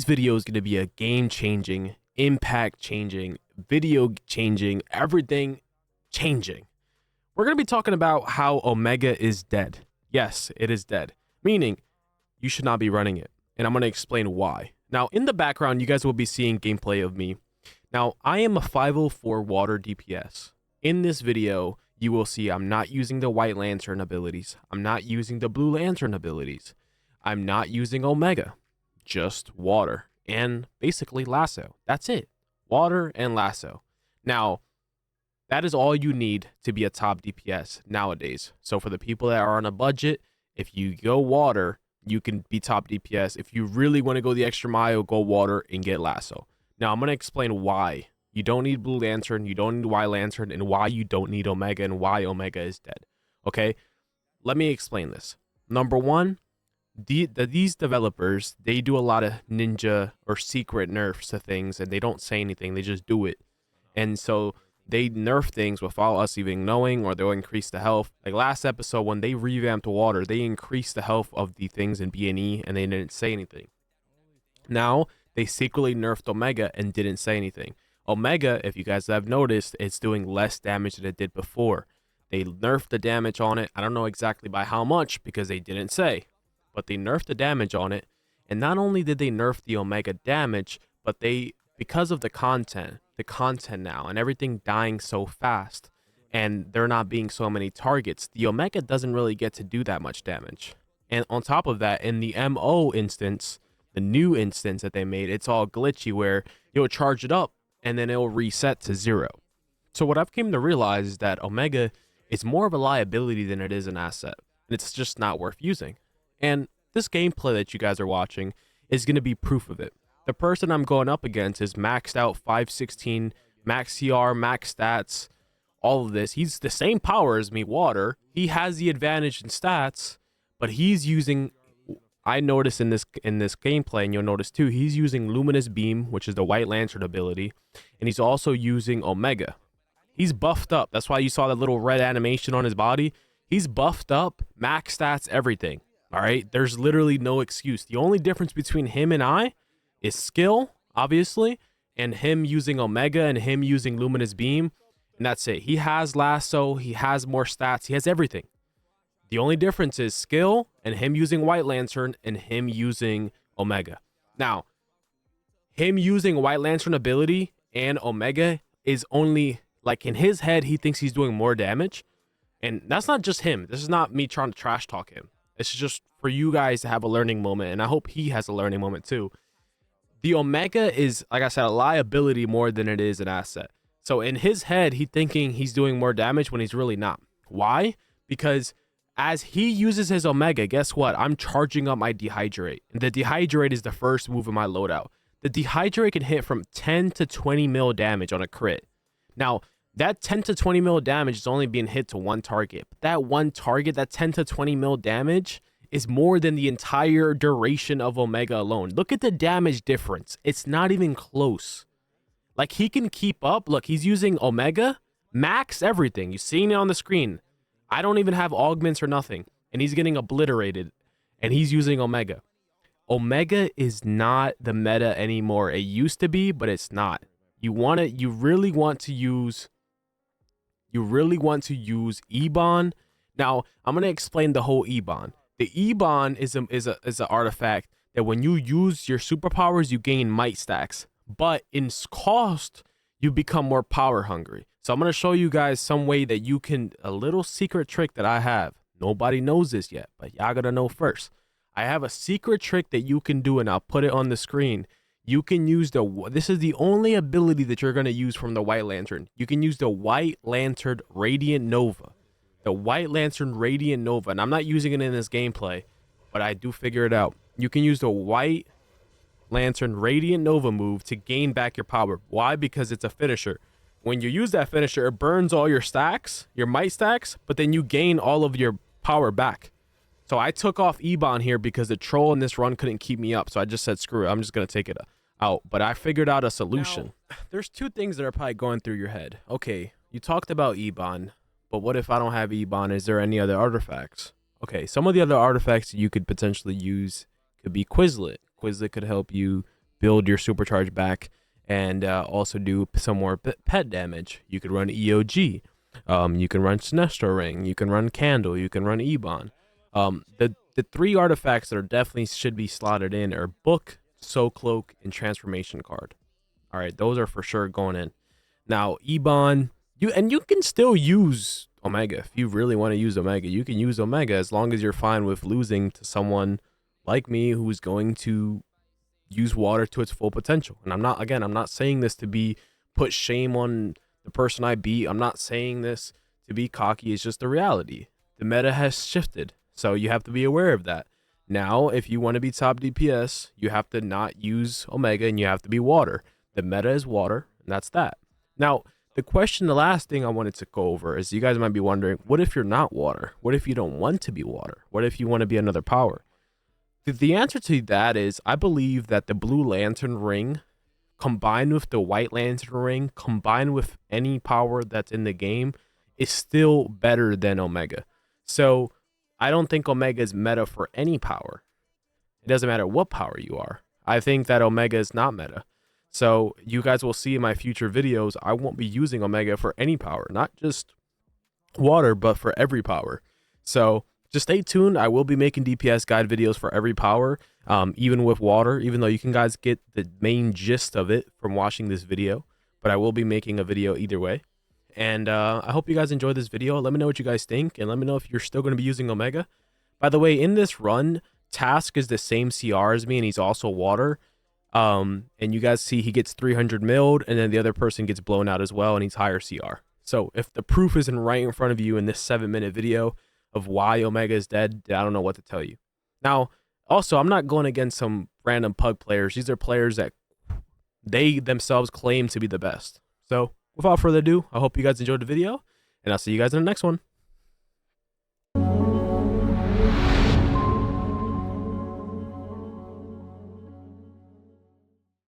Today's video is going to be a game-changing, impact-changing, video-changing, everything changing. We're going to be talking about how Omega is dead. Yes, it is dead, meaning you should not be running it. And I'm going to explain why. Now, in the background, you guys will be seeing gameplay of me. Now, I am a 504 water DPS. In this video, you will see I'm not using the White Lantern abilities. I'm not using the Blue Lantern abilities. I'm not using Omega. Just water and basically lasso. That's it. Water and lasso. Now, that is all you need to be a top DPS nowadays. So for the people that are on a budget, if you go water, you can be top DPS. If you really want to go the extra mile, go water and get lasso. Now, I'm going to explain why you don't need Blue Lantern, you don't need White Lantern, and why you don't need Omega and why Omega is dead. Okay? Let me explain this. Number one, these developers, they do a lot of ninja or secret nerfs to things, and they don't say anything. They just do it. And so they nerf things without us even knowing, or they'll increase the health. Like last episode, when they revamped water, they increased the health of the things in B&E, and they didn't say anything. Now, they secretly nerfed Omega and didn't say anything. Omega, if you guys have noticed, it's doing less damage than it did before. They nerfed the damage on it. I don't know exactly by how much because they didn't say. But they nerfed the damage on it. And not only did they nerf the Omega damage, but they, because of the content now and everything dying so fast and there not being so many targets, the Omega doesn't really get to do that much damage. And on top of that, in the MO instance, the new instance that they made, it's all glitchy where you'll charge it up and then it'll reset to 0. So what I've came to realize is that Omega is more of a liability than it is an asset. And it's just not worth using. And this gameplay that you guys are watching is going to be proof of it. The person I'm going up against is maxed out 516, max CR, max stats, all of this. He's the same power as me, water. He has the advantage in stats, but he's using, I noticed in this gameplay, and you'll notice too, he's using Luminous Beam, which is the White Lantern ability, and he's also using Omega. He's buffed up. That's why you saw that little red animation on his body. He's buffed up, max stats, everything. All right, there's literally no excuse. The only difference between him and I is skill, obviously, and him using Omega and him using Luminous Beam, and that's it. He has lasso, he has more stats, he has everything. The only difference is skill and him using White Lantern and him using Omega. Now, him using White Lantern ability and Omega is only, like in his head, he thinks he's doing more damage, and that's not just him. This is not me trying to trash talk him. It's just for you guys to have a learning moment, and I hope he has a learning moment too. The Omega is, like I said, a liability more than it is an asset. So in his head, he's thinking he's doing more damage when he's really not. Why? Because as he uses his Omega, guess what? I'm charging up my Dehydrate. And the Dehydrate is the first move in my loadout. The Dehydrate can hit from 10 to 20 mil damage on a crit. Now, that 10 to 20 mil damage is only being hit to one target. But that one target, that 10 to 20 mil damage, is more than the entire duration of Omega alone. Look at the damage difference. It's not even close. Like, he can keep up. Look, he's using Omega, max everything. You're seeing it on the screen. I don't even have augments or nothing. And he's getting obliterated. And he's using Omega. Omega is not the meta anymore. It used to be, but it's not. You really want to use Ebon. Now, I'm going to explain the whole Ebon. The Ebon is an artifact that when you use your superpowers, you gain might stacks. But in cost, you become more power hungry. So I'm going to show you guys some way that you can, a little secret trick that I have. Nobody knows this yet, but y'all got to know first. I have a secret trick that you can do, and I'll put it on the screen. You can use this is the only ability that you're going to use from the White Lantern. You can use the White Lantern Radiant Nova. The White Lantern Radiant Nova. And I'm not using it in this gameplay, but I do figure it out. You can use the White Lantern Radiant Nova move to gain back your power. Why? Because it's a finisher. When you use that finisher, it burns all your stacks, your might stacks, but then you gain all of your power back. So I took off Ebon here because the troll in this run couldn't keep me up. So I just said, screw it. I'm just going to take it out. But I figured out a solution. Now, there's two things that are probably going through your head. Okay, you talked about Ebon, but what if I don't have Ebon? Is there any other artifacts? Okay, some of the other artifacts you could potentially use could be Quizlet. Quizlet could help you build your supercharge back and also do some more pet damage. You could run EOG. You can run Sinestro Ring. You can run Candle. You can run Ebon. The 3 artifacts that are definitely should be slotted in are Book, Soul Cloak, and Transformation Card. All right, those are for sure going in. Now, Ebon, you can still use Omega if you really want to use Omega. You can use Omega as long as you're fine with losing to someone like me who's going to use water to its full potential. And I'm not saying this to be put shame on the person I beat. I'm not saying this to be cocky. It's just the reality. The meta has shifted, so you have to be aware of that. Now, if you want to be top DPS, you have to not use Omega and you have to be water. The meta is water, and that's that. Now, the last thing I wanted to go over is you guys might be wondering, what if you're not water? What if you don't want to be water? What if you want to be another power? The answer to that is I believe that the Blue Lantern Ring combined with the White Lantern Ring, combined with any power that's in the game, is still better than Omega. So I don't think Omega is meta for any power. It doesn't matter what power you are. I think that Omega is not meta. So you guys will see in my future videos, I won't be using Omega for any power, not just water, but for every power. So just stay tuned. I will be making DPS guide videos for every power, even with water, even though you can guys get the main gist of it from watching this video. But I will be making a video either way. And I hope you guys enjoyed this video. Let me know what you guys think, and let me know if you're still going to be using Omega. By the way, in this run, Task is the same CR as me, and he's also water. And you guys see he gets 300 milled, and then the other person gets blown out as well, and he's higher CR. So if the proof isn't right in front of you in this 7-minute video of why Omega is dead, I don't know what to tell you. Now, also, I'm not going against some random pug players. These are players that they themselves claim to be the best. So without further ado, I hope you guys enjoyed the video, and I'll see you guys in the next one.